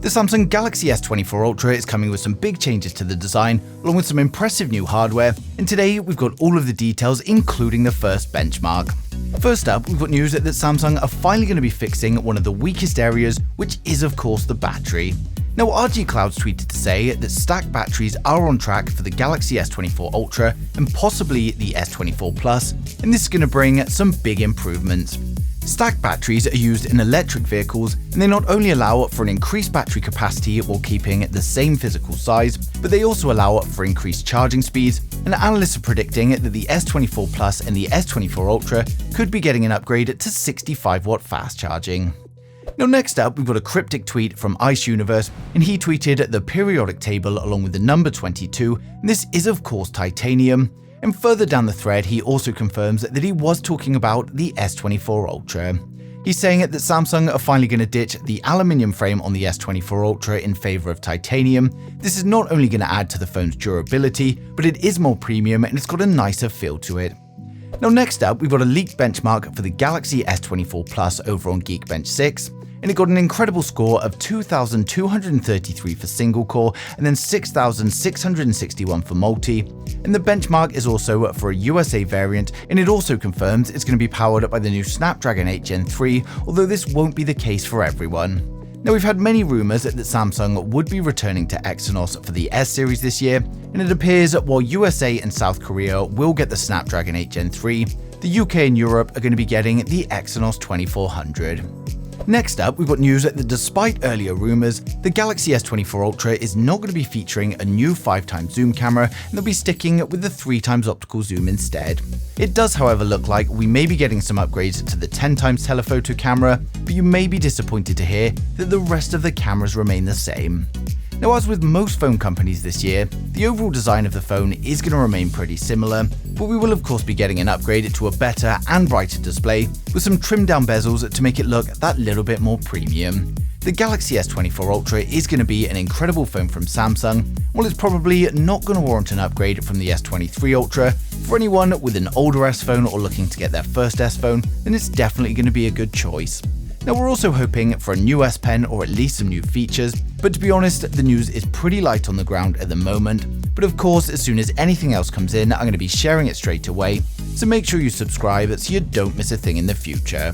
The Samsung Galaxy S24 Ultra is coming with some big changes to the design, along with some impressive new hardware, and today we've got all of the details, including the first benchmark. First up, we've got news that Samsung are finally going to be fixing one of the weakest areas, which is of course the battery. Now, RG Clouds tweeted to say that stacked batteries are on track for the Galaxy S24 Ultra and possibly the S24 Plus, and this is going to bring some big improvements. Stacked batteries are used in electric vehicles, and they not only allow for an increased battery capacity while keeping the same physical size, but they also allow for increased charging speeds, and analysts are predicting that the S24 Plus and the S24 Ultra could be getting an upgrade to 65-watt fast charging. Now, next up, we've got a cryptic tweet from Ice Universe, and he tweeted the periodic table along with the number 22, and this is of course titanium. And further down the thread, he also confirms that he was talking about the S24 Ultra. He's saying that Samsung are finally going to ditch the aluminium frame on the S24 Ultra in favor of titanium. This is not only going to add to the phone's durability, but it is more premium and it's got a nicer feel to it. Now, next up, we've got a leaked benchmark for the Galaxy S24 Plus over on Geekbench 6. And it got an incredible score of 2,233 for single core and then 6,661 for multi. And the benchmark is also for a USA variant, and it also confirms it's going to be powered by the new Snapdragon 8 Gen 3, although this won't be the case for everyone. Now, we've had many rumors that Samsung would be returning to Exynos for the S series this year, and it appears that while USA and South Korea will get the Snapdragon 8 Gen 3, the UK and Europe are going to be getting the Exynos 2400. Next up, we've got news that despite earlier rumors, the Galaxy S24 Ultra is not going to be featuring a new 5x zoom camera, and they'll be sticking with the 3x optical zoom instead. It does, however, look like we may be getting some upgrades to the 10x telephoto camera, but you may be disappointed to hear that the rest of the cameras remain the same. Now, as with most phone companies this year, the overall design of the phone is going to remain pretty similar, but we will of course be getting an upgrade to a better and brighter display with some trimmed down bezels to make it look that little bit more premium. The Galaxy S24 Ultra is going to be an incredible phone from Samsung, while it's probably not going to warrant an upgrade from the S23 Ultra. For anyone with an older S phone or looking to get their first S phone, then it's definitely going to be a good choice. Now, we're also hoping for a new S Pen or at least some new features, but to be honest, the news is pretty light on the ground at the moment. But of course, as soon as anything else comes in, I'm going to be sharing it straight away, so make sure you subscribe so you don't miss a thing in the future.